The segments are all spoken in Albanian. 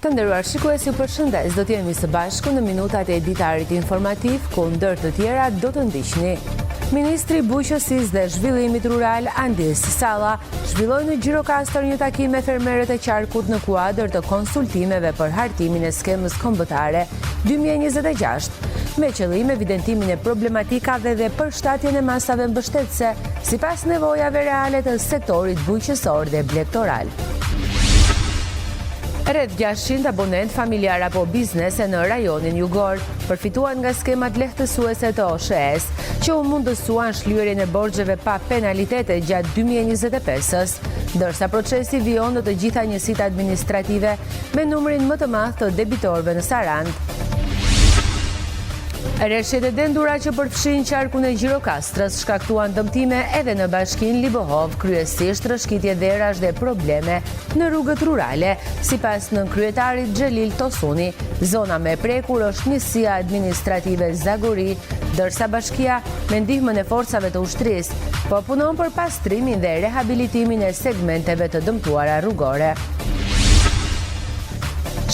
Të nderuar shikues, ju përshëndes. Do të jemi së bashku në minutat e editarit informativ, ku ndër të tjera do të ndiqni. Ministri i Bujqësisë dhe Zhvillimit Rural Andis Salla zhvilloi në Gjirokastër një takim me fermerët e qarkut në kuadër të konsultimeve për hartimin e skemës kombëtare 2026, me qëllim evidentimin e problematikave dhe përshtatjen e masave mbështetëse sipas nevojave reale të sektorit bujqësor dhe blegtoral. Rreth 600 abonent familjar apo biznese në rajonin jugor përfituan nga skemat lehtësuese të OSHE-s, që u mundësuan shlyerjen e borxheve pa penalitete gjatë 2025-s, ndërsa procesi vijon në të gjitha njësitë administrative me numrin më të madh të debitorëve në Sarand. Rreshtet e dendura që përfshin qarkun e Gjirokastrës shkaktuan dëmtime edhe në bashkinë Libohov, kryesisht rrëshqitje dherash dhe probleme në rrugët rurale, sipas nënkryetarit Xhelil Tosuni. Zona me prekur është njësia administrative Zaguri, ndërsa bashkia me ndihmën e forcave të ushtrisë po punon për pastrimin dhe rehabilitimin e segmenteve të dëmtuara rrugore.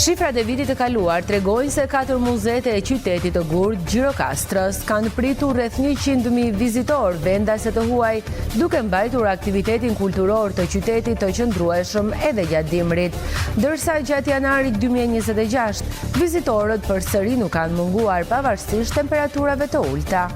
Shifrat e vitit të kaluar tregojnë se 4 muzeet e qytetit të Gurë, Gjirokastrës, kanë pritur rreth 100.000 vizitor vendase të huaj, duke mbajtur aktivitetin kulturor të qytetit të qëndrueshëm edhe gjatë dimrit, ndërsa gjatë janarit 2026 vizitorët përsëri nuk kanë munguar pavarësisht temperaturave të ulta.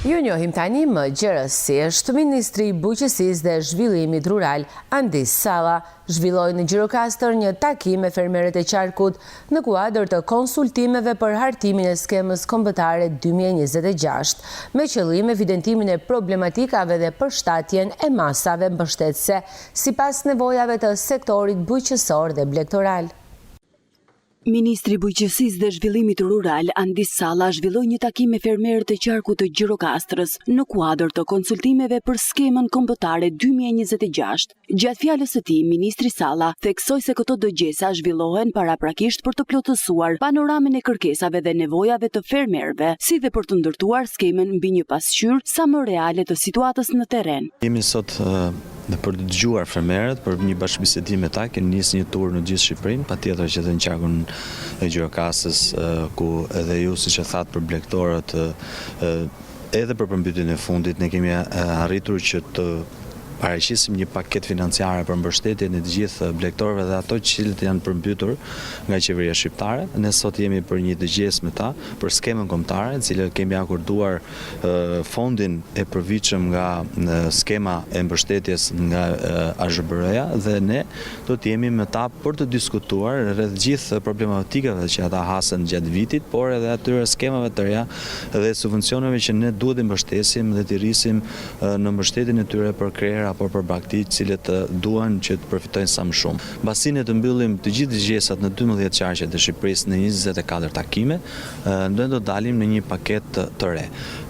Ju njohim tani më gjërësisht. Ministri i Bujqësisë dhe Zhvillimit Rural Andis Salla zhvilloi në Gjirokastër një takim me fermerët e qarkut në kuadër të konsultimeve për hartimin e skemës kombëtare 2026, me qëllim evidentimin e problematikave dhe përshtatjen e masave mbështetëse sipas nevojave të sektorit bujqësor dhe blegtoral. Ministri i Bujqësisë dhe Zhvillimit Rural Andis Salla zhvilloi një takim me fermerët e qarkut të Gjirokastrës në kuadër të konsultimeve për skemën kombëtare 2026. Gjatë fjalës së tij, ministri Salla theksoi se këto dëgjesa zhvillohen paraprakisht për të plotësuar panoramën e kërkesave dhe nevojave të fermerëve, si dhe për të ndërtuar skemën mbi një pasqyrë sa më reale të situatës në terren. Jemi sot dhe për të dëgjuar fermerët, për një bashkëbisedim me ta, kemi nisë një tur në gjithë Shqipërinë, patjetër që edhe në qarkun e Gjirokastës, ku edhe ju, siç e thatë, për blegtorët, edhe për përmbytjen e fundit, ne kemi arritur që të paraqesim një paketë financiare për mbështetjen e të gjithë blegtorëve dhe ato që janë përmbytur nga qeveria shqiptare. Ne sot jemi për një dëgjesë me ta për skemën kombëtare, cilën kemi akorduar fondin e përvitshëm nga skema e mbështetjes nga AZBR-ja dhe ne do të jemi me ta për të diskutuar rreth gjithë problematikave që ata hasen gjatë vitit, por edhe atyre skemave të reja dhe subvencioneve që ne duhet të mbështesim dhe të rrisim në mbështetjen e tyre për krerë apo për bagti cilët duan që të përfitojnë sa më shumë. Mbasi ne të mbyllim të gjithë dëgjesat në 12 qarqet e Shqipërisë në 24 takime, ne do dalim në një paket të re.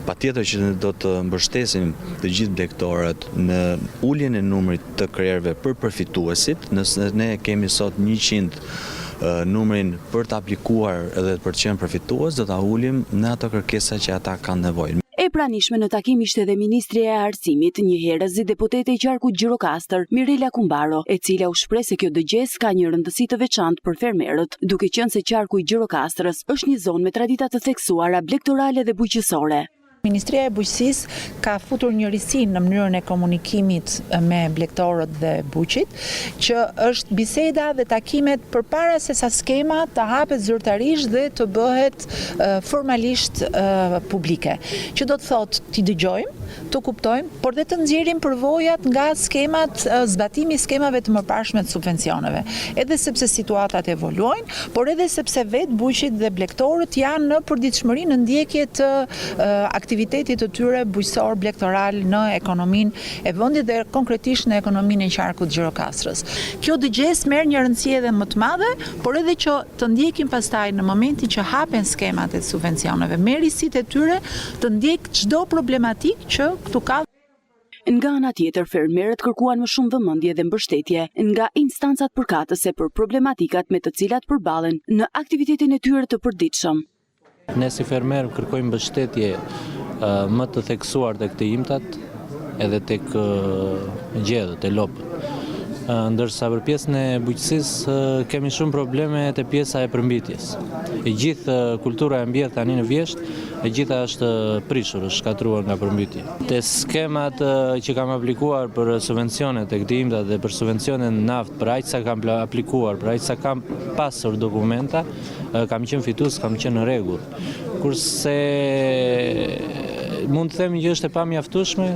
Patjetër që ne do të mbështesim të gjithë blegtorët në uljen e numrit të krerëve për përfituesit, nëse ne kemi sot 100 numrin për të aplikuar edhe për të qenë përfitues, do ta ulim në ato kërkesa që ata kanë nevojë. E pranishme në takim ishte edhe Ministri e Arsimit, njëherës deputete e qarkut Gjirokastër, Mirela Kumbaro, e cila u shpreh se kjo dëgjesë ka një rëndësi të veçantë për fermerët, duke qenë se qarku i Gjirokastrës është një zonë me tradita të theksuara blegtorale dhe bujqësore. Ministria e Bujqësisë ka futur një risi në mënyrën e komunikimit me blegtorët dhe buqit, që është biseda dhe takimet përpara se sa skema të hapet zyrtarisht dhe të bëhet formalisht publike. Që do të thotë t'i dëgjojmë, të kuptojmë, por dhe të nxjerrim përvojat nga skemat, zbatimi i skemave të mëparshme të subvencioneve. Edhe sepse situatat evoluojnë, por edhe sepse vetë buqit dhe blegtorët janë në përditshmëri në ndjekje të aktivitetit të tyre bujqësor blegtoral në ekonominë e vendit dhe konkretisht në ekonominë e qarkut Gjirokastrës. Kjo dëgjesë merr një rëndësi edhe më të madhe, por edhe që të ndjekim pastaj në momentin që hapen skemat e subvencioneve, me risitë e tyre të ndjek çdo problematikë që këtu ka. Nga ana tjetër, fermerët kërkuan më shumë vëmendje dhe mbështetje nga instancat përkatëse për problematikat me të cilat përballen në aktivitetin e tyre të përditshëm. Ne si fermerë kërkojmë mbështetje më të theksuar tek të imtat edhe tek gjedhët e lopët. ndërsa për pjesën e bujqësisë kemi shumë probleme te pjesa e përmbitjes. E gjithë kultura e mbjellë tani në Vjesht, e gjitha është prishur, është shkatruar nga përmbyti. Te skemat që kam aplikuar për subvencionet e këtimta dhe për subvencionet në naft, për aq sa kam aplikuar, për aq sa kam pasur dokumenta, kam qenë fitues, kam qenë në rregull. Kurse mund të themi që është e pamjaftueshme,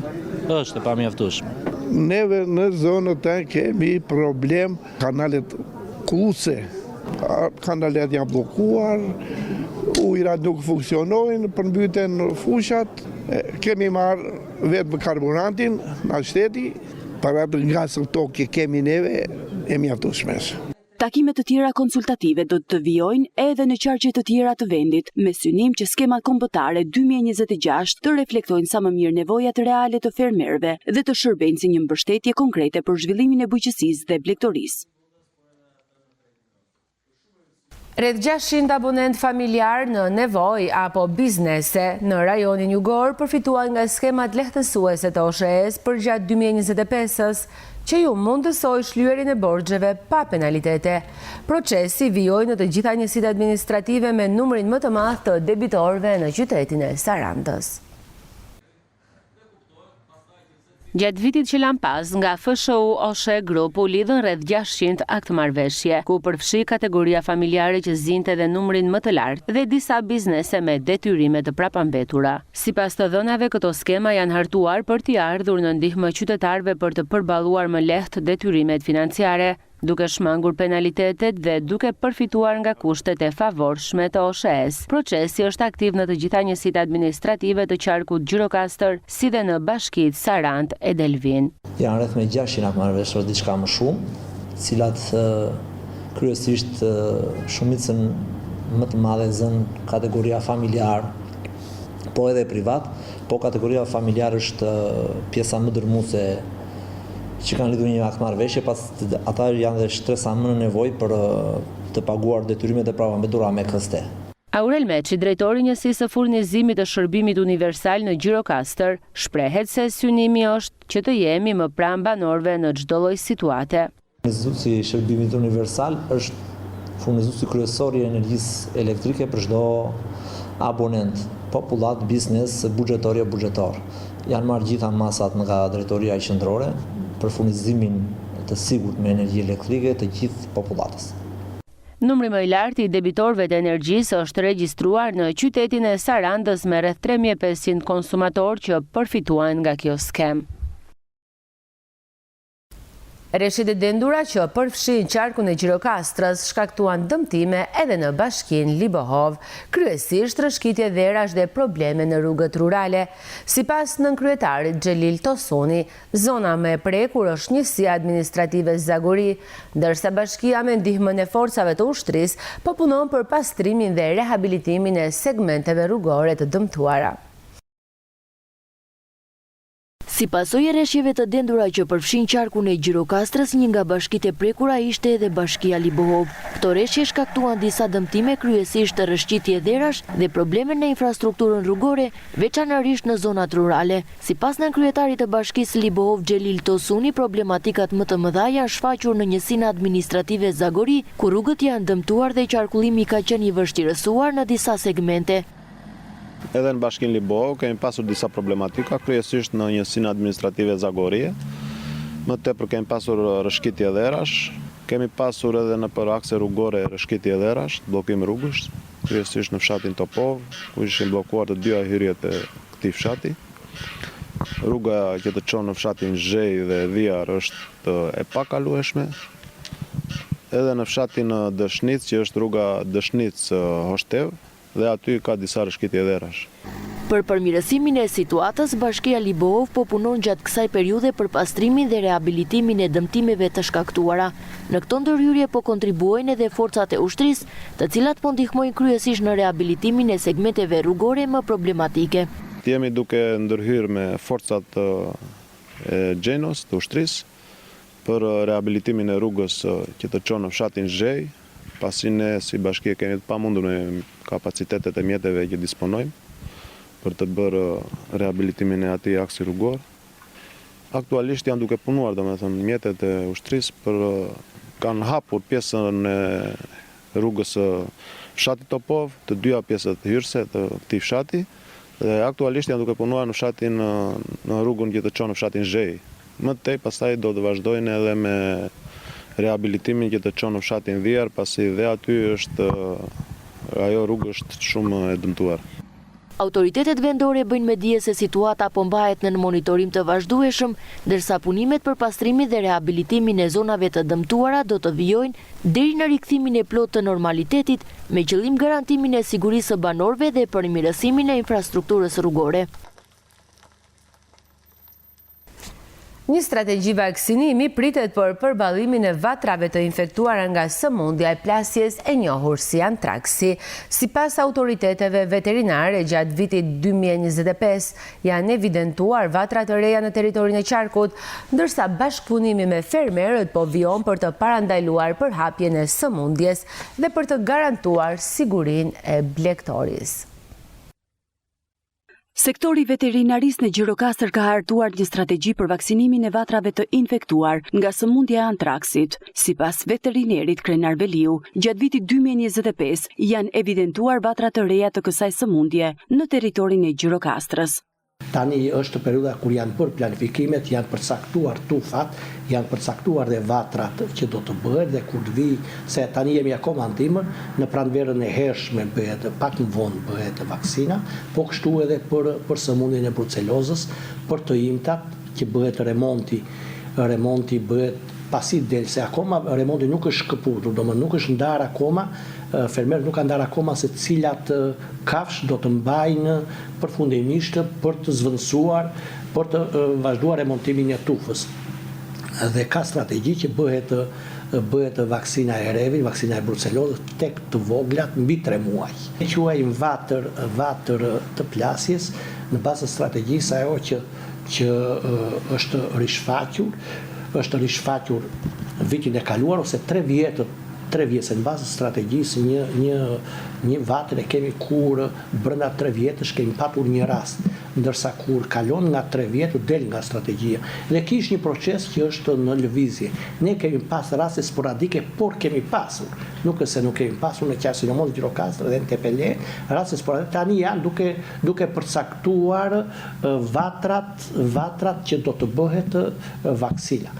është e pamjaftueshme. Neve në zonën tonë kemi problem kanalet kulluse. Kanalet janë bllokuar, ujërat nuk funksionojnë, përmbyten fushat. Kemi marrë vetëm karburantin nga shteti, para të ngasë tokë që kemi neve e mjaftueshme. Takimet të tjera konsultative do të vijojnë edhe në qarqe të tjera të vendit, me synim që skemat kombëtare 2026 të reflektojnë sa më mirë nevojat reale të fermerëve dhe të shërbejnë si një mbështetje konkrete për zhvillimin e bujqësisë dhe blegtorisë. Rreth 600 abonent familjar në nevojë apo biznese në rajonin jugor përfituan nga skemat lehtësuese të OSHE-s për gjatë 2025-s, që ju mundësoj shlyerjen e borxheve pa penalitete. Procesi vijoi në të gjitha njësitë administrative me numrin më të madh të debitorëve në qytetin e Sarandës. Gjatë vitit që lan pas, nga FSHU OSHE Group u lidhën rreth 600 aktmarrëveshje, ku përfshi kategoria familjare që zinte dhe numrin më të lartë dhe disa biznese me detyrime të prapambetura. Sipas të dhënave, këto skema janë hartuar për t'i ardhur në ndihmë qytetarëve për të përballuar më lehtë detyrimet financiare, duke shmangur penalitetet dhe duke përfituar nga kushtet e favorshme të OSHE-s. Procesi është aktiv në të gjitha njësitë administrative të qarkut Gjirokastër, si dhe në bashkitë Sarandë e Delvin. Janë rreth me 600 aktmarrëveshje, diçka më shumë, cilat kryesisht shumicën më të madhe zën kategoria familjar, po edhe privat, po kategoria familjar është pjesa më dërmuese që kanë lidhur një aktmarrëveshje, pas ata janë dhe shtresa më në nevojë për të paguar detyrimet e prapambetura me KST. Aurel Meçi, drejtori i njësisë së furnizimit të shërbimit universal në Gjirokastër, shprehet se synimi është që të jemi më pranë banorëve në çdo lloj situate. Furnizuesi i shërbimit universal është furnizuesi kryesor i energjisë elektrike për çdo abonent, popullat, biznes, buxhetor jo buxhetor. Janë marrë gjitha masat nga drejtoria qendrore për furnizimin të sigurt me energji elektrike të gjithë popullatës. Numri më i lartë i debitorëve të energjisë është regjistruar në qytetin e Sarandës me rreth 3500 konsumatorë që përfituan nga kjo skem. Rreshitet dendura që përfshin qarkun e Gjirokastrës shkaktuan dëmtime edhe në bashkinë Libohov, kryesisht rrëshqitje dherash dhe probleme në rrugët rurale. Sipas nënkryetarit Xhelil Tosuni, zona më e prekur është njësia administrative Zagori, ndërsa bashkia me ndihmën e forcave të ushtrisë po punon për pastrimin dhe rehabilitimin e segmenteve rrugore të dëmtuara. Si pasojë rreshjeve të dendura që përfshin qarkun e Gjirokastrës, një nga bashkitë e prekura ishte edhe bashkia Libohov. Këto rreshje shkaktuan disa dëmtime, kryesisht të rrëshqitje dherash dhe probleme në infrastrukturën rrugore, veçanërisht në zonat rurale. Sipas nënkryetarit të bashkisë Libohov Xhelil Tosuni, problematikat më të mëdha janë shfaqur në njësinë administrative Zagori, ku rrugët janë dëmtuar dhe qarkullimi ka qenë i vështirësuar në disa segmente. Edhe në bashkinë Libohov kemi pasur disa problematika, kryesisht në njësinë administrative Zagorie. Më tepër kemi pasur rrëshqitje dherash, kemi pasur edhe në për akse rrugore rrëshqitje dherash, bllokim rrugësh, kryesisht në fshatin Topov, ku ishin bllokuar të dyja hyrjet e këtij fshati. Rruga që të çon në fshatin Zhej dhe Dhiar është e pakalueshme. Edhe në fshatin Dëshnic, që është rruga Dëshnic-Hoshtev, dhe aty ka disa rrëshqitje dherash. Për përmirësimin e situatës, bashkia Libohov po punon gjatë kësaj periudhe për pastrimin dhe rehabilitimin e dëmtimeve të shkaktuara. Në këto ndërhyrje po kontribuojnë edhe forcat e ushtrisë, të cilat po ndihmojnë kryesisht në rehabilitimin e segmenteve rrugore më problematike. Jemi duke ndërhyrë me forcat e Gjenos të ushtrisë për rehabilitimin e rrugës që të çon në fshatin Zhej, pasi ne si bashkie kemi të pamundur me kapacitetet e mjeteve që disponojmë për të bërë rehabilitimin e atij aksi rrugor. Aktualisht janë duke punuar, domethënë, mjetet e ushtrisë kanë hapur pjesën e rrugës fshatit Topov, të dyja pjesët hyrëse të këtij fshati, dhe aktualisht janë duke punuar në fshatin në rrugën që të çon në fshatin Zhej. Më tej pastaj do të vazhdojnë edhe me rehabilitimin që të çon në fshatin Vjer, pasi dhe aty ajo rrugë është shumë e dëmtuar. Autoritetet vendore bëjnë me dije se situata po mbahet në monitorim të vazhdueshëm, ndërsa punimet për pastrimin dhe rehabilitimin e zonave të dëmtuara do të vijojnë deri në rikthimin e plotë të normalitetit, me qëllim garantimin e sigurisë së banorëve dhe përmirësimin e infrastrukturës rrugore. Një strategji vaksinimi pritet për përballimin e vatrave të infektuara nga sëmundja e plasjes e njohur si antraksi. Sipas autoriteteve veterinare, gjatë vitit 2025 janë evidentuar vatra të reja në territorin e qarkut, ndërsa bashkëpunimi me fermerët po vijon për të parandajluar përhapjen e sëmundjes dhe për të garantuar sigurinë e blegtorisë. Sektori veterinaris në Gjirokastër ka hartuar një strategji për vaksinimin e vatrave të infektuar nga sëmundja e antraksit. Sipas veterinerit Krenar Veliu, gjatë vitit 2025 janë evidentuar vatra të reja të kësaj sëmundje në territorin e Gjirokastrës. Tani është periudha kur janë bërë planifikimet, janë përcaktuar tufat, janë përcaktuar dhe vatrat që do të bëhet dhe kur të vi, se tani jemi akoma në dimër, në pranverën e hershme bëhet, pak më vonë bëhet vaksina, po kështu edhe për sëmundjen e brucelozës, për të imtat që bëhet remonti bëhet pasi del, se akoma remonti nuk është shkëputur, nuk është ndarë akoma, fermerët nuk kanë ndarë akoma se cilat kafsh do të mbajnë përfundimisht për të zvendësuar, për të vazhduar remontimin e tufës. Dhe ka strategji që bëhet vaksina e revit, vaksina e brucelozës tek të voglat mbi 3 muaj. Ne quajmë vatër të plasjes në bazë të strategjisë ajo që është rishfaqur vitin e kaluar ose 3 vjetë në bazë të strategjisë një vatër e kemi kur brenda 3 vjetësh kemi patur një rast, ndërsa kur kalon nga 3 vjetë del nga strategjia. Dhe kish një proces që është në lëvizje. Ne kemi pas raste sporadike, por kemi pasur. Nuk se nuk kemi pasur në qarsinomos Gjirokastër dhe në Tepele, raste sporadike tani janë duke përcaktuar vatrat që do të bëhet vaksina.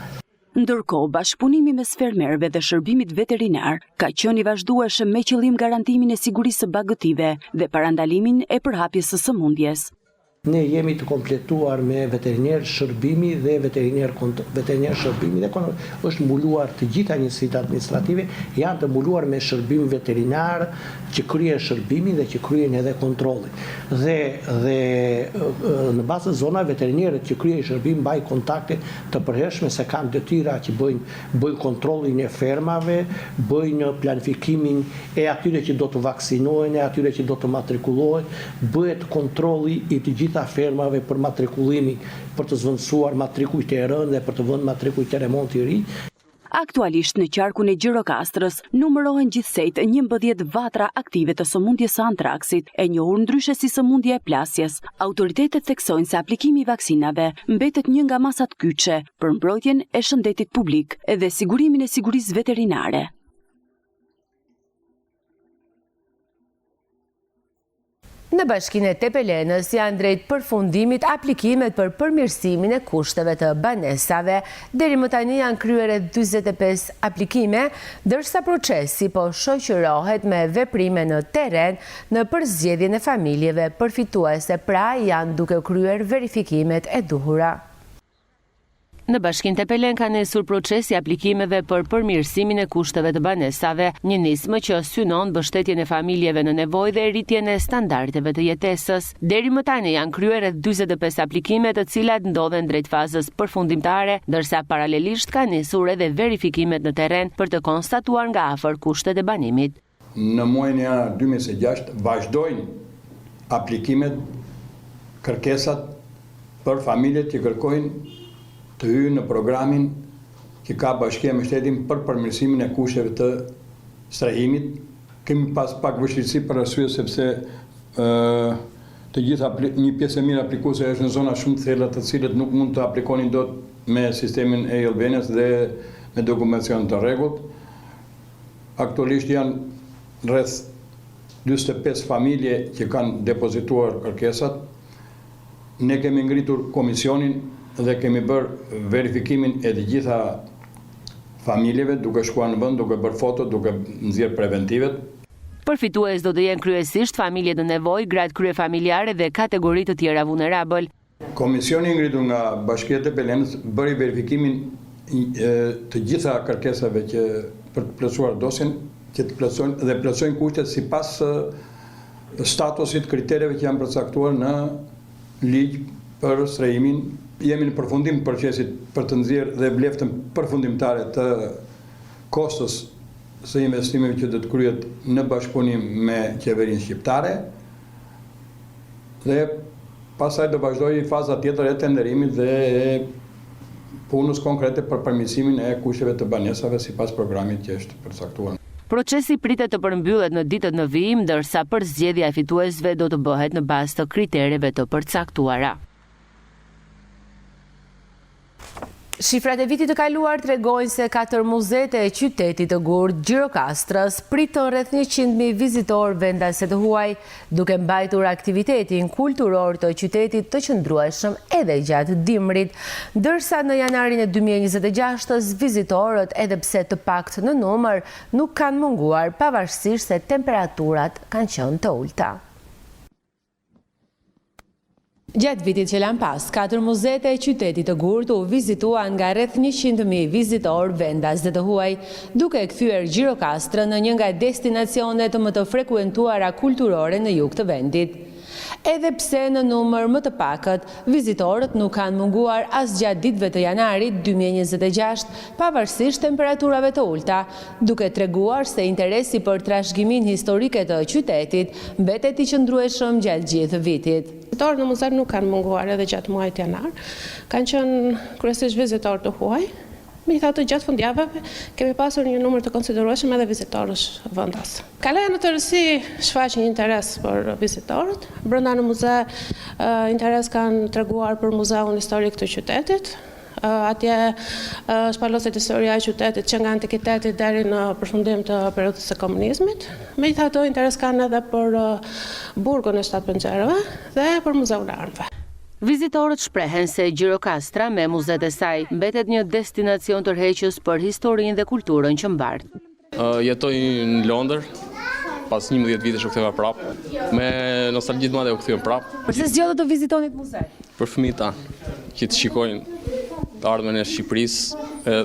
Ndërkohë, bashkëpunimi mes fermerëve dhe shërbimit veterinar ka qenë i vazhdueshëm me qëllim garantimin e sigurisë së bagëtive dhe parandalimin e përhapjes së sëmundjes. Ne jemi të kompletuar me veteriner shërbimi dhe veteriner shërbimi dhe është mbuluar të gjitha njësitë administrative, janë të mbuluar me shërbim veterinar që kryen shërbimin dhe që kryen edhe kontrollin. Dhe në bazë zona veterinerët që kryen shërbim mbajnë kontakte të përhershme se kanë detyra që bëjnë kontrollin e fermave, bëjnë planifikimin e atyre që do të vaksinohen, e atyre që do të matrikullohen, bëhet kontrolli i të gjitha fermave për matrikullimin, për të zvendësuar matrikujt e rënë dhe për të vënë matrikujt e remonti i ri. Aktualisht në qarkun e Gjirokastrës numërohen gjithsejt 11 vatra aktive të sëmundjes së antraksit, e njohur ndryshe si sëmundja e plasjes. Autoritetet theksojnë se aplikimi i vaksinave mbetet një nga masat kyçe për mbrojtjen e shëndetit publik dhe sigurimin e sigurisë veterinare. Në bashkinë e Tepelenës janë drejt përfundimit aplikimet për përmirësimin e kushteve të banesave. Deri më tani janë kryer 45 aplikime, ndërsa procesi po shoqërohet me veprime në terren në përzgjedhjen e familjeve përfituese, pra janë duke kryer verifikimet e duhura. Në bashkinë Tepelen ka nisur procesi aplikimeve për përmirësimin e kushteve të banesave, një nismë që synon mbështetjen e familjeve në nevojë dhe rritjen e standardeve të jetesës. Deri më tani janë kryer 45 aplikime, të cilat ndodhen drejt fazës përfundimtare, ndërsa paralelisht ka nisur edhe verifikimet në terren për të konstatuar nga afër kushtet e banimit. Në muajin e janar 2026 vazhdojnë aplikimet, kërkesat për familjet që kërkojnë të hyjnë në programin që ka Bashkia me Shtetin për përmirësimin e kushteve të strehimit. Kemi pas pak vështirësi për arsye sepse të gjitha një pjesë e mirë aplikuese është në zona shumë të thella të cilët nuk mund të aplikonin dot me sistemin e Albanias dhe me dokumentacion të rregullt. Aktualisht janë rreth 45 familje që kanë depozituar kërkesat. Ne kemi ngritur komisionin dhe kemi bërë verifikimin e të gjitha familjeve, duke shkuar në vend, duke bërë foto, duke nxjerrë preventivet. Përfitues do të jenë kryesisht familje në nevojë, gratë kryefamiljare dhe kategori të tjera vulnerabël. Komisioni i ngritur nga Bashkia e Pelenës bëri verifikimin të gjitha kërkesave që për të plotësuar dosjen, që të plotësojnë dhe plotësojnë kushtet sipas statusit, kritereve që janë përcaktuar në ligj për strehimin. Jemi në përfundim të procesit për të nxjerrë dhe vleftën përfundimtare të kostës së investimeve që do të kryhet në bashkëpunim me qeverinë shqiptare dhe pastaj do vazhdojë faza tjetër e tenderimit dhe e punës konkrete për përmirësimin e kushteve të banesave sipas programit që është përcaktuar. Procesi pritet të përmbyllet në ditët në vijim, ndërsa përzgjedhja e fituesve do të bëhet në bazë të kritereve të përcaktuara. Shifrat e vitit të kaluar tregojnë se 4 muzete e qytetit të Gurë, Gjirokastrës, pritën rreth 100.000 vizitor vendase të huaj, duke mbajtur aktivitetin kulturor të qytetit të qëndrueshëm edhe gjatë dimrit, ndërsa në janarin e 2026 vizitorët, edhe pse të pakt në numër, nuk kanë munguar pavarësisht se temperaturat kanë qenë të ulta. Gjatë vitit që lan pas, 4 muzete e qytetit të Gurët u vizituan nga rreth 100.000 vizitor vendas dhe të huaj, duke kthyer Gjirokastrën në një nga destinacionet më të frekuentuara kulturore në jug të vendit. Edhe pse në numër më të pakët, vizitorët nuk kanë munguar as gjatë ditëve të janarit 2026, pavarësisht temperaturave të ulta, duke treguar se interesi për trashëgimin historike të qytetit mbetet i qëndrueshëm gjatë gjithë vitit. Vizitorët në muze nuk kanë munguar edhe gjatë muajit janar, kanë qenë kryesisht vizitorë të huaj. Megjithatë, gjatë fundjavëve kemi pasur një numër të konsiderueshëm edhe vizitorësh vendas. Kaloja në tërësi shfaq një interes për vizitorët. Brenda në muze interes kanë treguar për muzeun historik të qytetit. Atje shpaloset historia e qytetit që nga antikiteti deri në përfundim të periudhës së komunizmit. Megjithatë, interes kanë edhe për burgun e 7 penxherëve dhe për muzeun e armëve. Vizitorët shprehen se Gjirokastra me muzet e saj mbetet një destinacion tërheqës për historinë dhe kulturën që mbart. Jetoj në Londër, pas 11 vitesh u ktheva prapë. Me nostalgji të madhe u kthyem prapë. Pse zgjodhët të vizitonit muze? Për fëmijët tanë, që të shikojnë të ardhmen e Shqipërisë e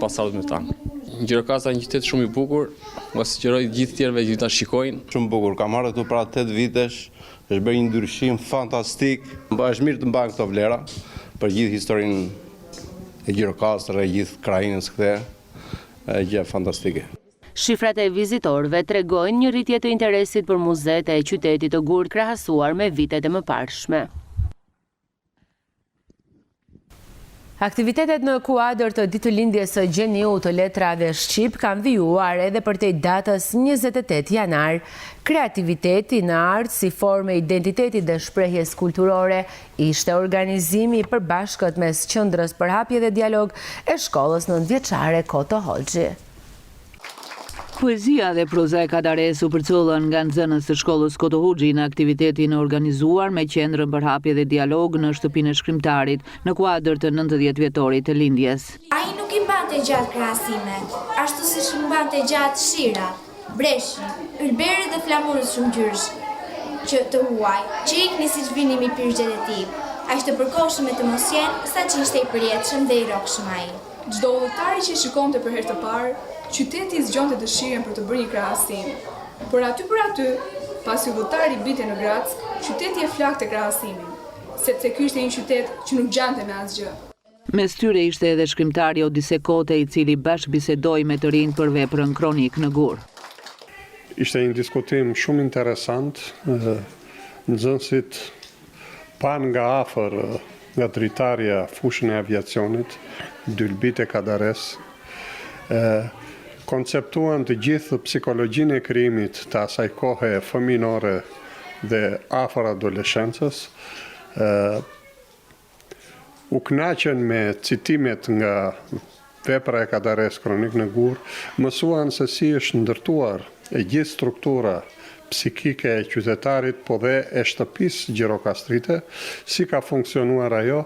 pasardhësmet tanë. Gjirokastra është një qytet shumë i bukur, më sugjeroj gjithë tjerëve që ta shikojnë. Shumë bukur, kam marrë këtu para 8 vitesh. Është bërë një ndryshim fantastik. Është mirë të mbajmë këto vlera për gjithë historinë e Gjirokastrës, e gjithë krajinës këthe, gjë fantastike. Shifrat e vizitorëve tregojnë një rritje të interesit për muzetë e qytetit të Gurë krahasuar me vitet e mëparshme. Aktivitetet në kuadër të ditëlindjes së Gjeniu të letrave shqip kanë vijuar edhe përtej datës 28 janar. Kreativiteti në art si formë identitetit dhe shprehjes kulturore ishte organizimi i përbashkët mes Qendrës për hapje dhe dialog e shkollës nëntëvjeçare Koto Hoxhi. Poezia dhe proza e Kadares u përcollën nga nxënës së shkollës Koto Hoxhi në aktivitetin organizuar me Qendrën për hapje dhe dialog në shtëpinë e shkrimtarit në kuadër të 90 vjetorit të lindjes. Ai nuk i mbante gjatë krahasimet, ashtu siç mbante gjatë shira, breshi, ylberi dhe flamurës shumë gjyrësh që të huaj, që ikni siç vinin mi pirgjet e tij. Ai ishte përkohshëm e të mos jenë, saqë ishte i përjetshëm dhe i rrokshëm ai. Çdo udhëtari që shikonte për herë të parë, qyteti zgjonte dëshirën për të bërë një krahasim. Por aty për aty, pasi udhëtari binte në Grac, qyteti e flakte krahasimin, sepse ky ishte një qytet që nuk gjante me asgjë. Mes tyre ishte edhe shkrimtari Odise Kote, i cili bashkëbisedoi me të rinj për veprën Kronik në Gur. Ishte një diskutim shumë interesant, nxënësit pan nga afër nga dritarja fushën e aviacionit, Dylbit e Kadares, konceptuan të gjithë psikologjinë e krijimit të asaj kohe fëminore dhe afër adoleshencës, u kënaqën me citimet nga vepra e Kadares kronik në Gur, mësuan se si është ndërtuar e gjithë struktura psikike e qytetarit, po dhe e shtëpisë Gjirokastrite, si ka funksionuar ajo,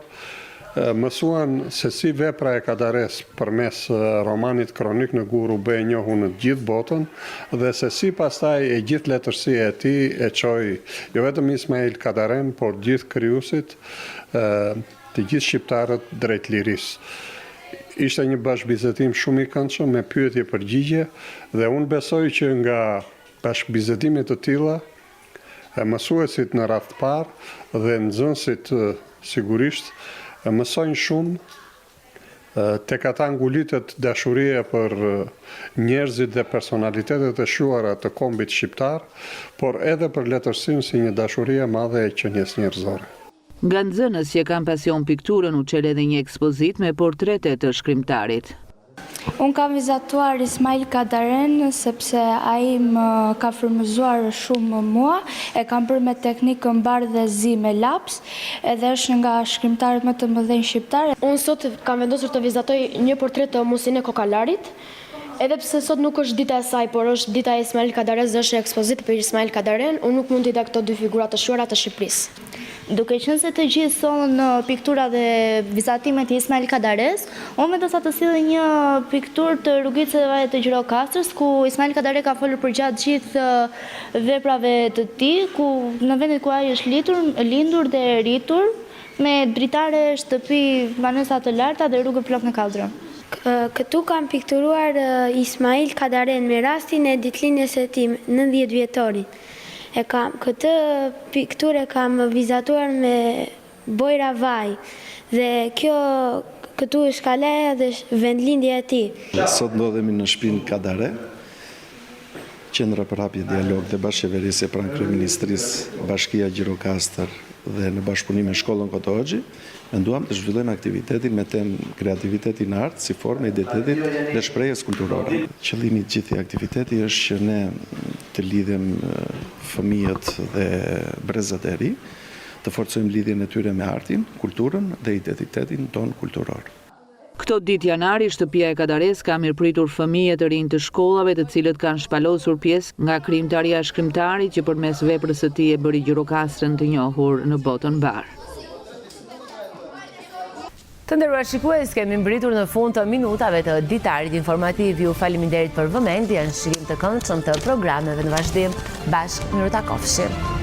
mësuan se si vepra e Kadares përmes romanit kronik në Gur u bë e njohur në gjithë botën dhe se si pastaj e gjithë letërsia e tij e çoi jo vetëm Ismail Kadaren, por gjithë krijuesit, të gjithë shqiptarët drejt lirisë. Ishte një bashkëbizetim shumë i këndshëm me pyetje përgjigje dhe unë besoj që nga bashkëbizetimet të tilla mësuesit në radh të parë dhe nxënësit sigurisht mësojnë shumë tek ata ngulitet dashuria për njerëzit dhe personalitetet e shuara të kombit shqiptar, por edhe për letërsinë si një dashuri e madhe e qenies njerëzore. Nga nxënës që kanë pasion pikturën u çel edhe një ekspozit me portrete të shkrimtarit. Unë kam vizatuar Ismail Kadaren sepse ai më ka frymëzuar shumë mua, e kam bërë me teknikën bar dhe zi me laps, edhe është nga shkrimtarët më të mëdhenj shqiptar. Unë sot kam vendosur të vizatoj një portret të Musine Kokalarit, edhe pse sot nuk është dita e saj, por është dita e Ismail Kadares dhe është ekspozit për Ismail Kadaren, unë nuk mund t'i da këto dy figura të shuara të Shqipërisë. Duke qenë se të gjithë sonë në piktura dhe vizatimet e Ismail Kadares, unë vendosa të sillej një pikturë të rrugicave të Gjirokastrës, ku Ismail Kadare ka folur për gjatë gjithë veprave të tij, ku në vendin ku ai është lindur dhe rritur, me dritare, shtëpi, banesa të larta dhe rrugë plot në kaldrën. Këtu kam pikturuar Ismail Kadaren me rastin e ditëlindjes së tij, 90 vjetorin. Këtë pikturë kam vizatuar me Bojra Vaj dhe këtu është kaleja dhe vendlindja e tij. Sot ndodhemi në shtëpinë Kadare, qendra për hapje dialog dhe bashkëqeverisje pranë kryeministrisë, Bashkia Gjirokastër dhe në bashkëpunim me shkollën Koto Hoxhi, menduam të zhvillojmë aktivitetin me temë kreativiteti në art si formë e identitetit dhe shprehjes kulturore. Qëllimi i gjithë aktiviteti është që ne të lidhem fëmijët dhe brezat e ri, të forcojmë lidhjen e tyre me artin, kulturën dhe identitetin ton kulturor. Këto ditë janari, shtëpia e Kadares ka mirëpritur fëmijë të rinj të shkollave, të cilët kanë shpalosur pjesë nga krijimtaria e shkrimtarit që përmes veprës së tij e bëri Gjirokastrën të njohur në botën mbar. Të nderuar shikues, kemi mbritur në fund të minutave të ditarit informativ. Ju faleminderit për vëmendjen, shikim të këndshëm të programeve në vazhdim. Bashkë miru takofshim.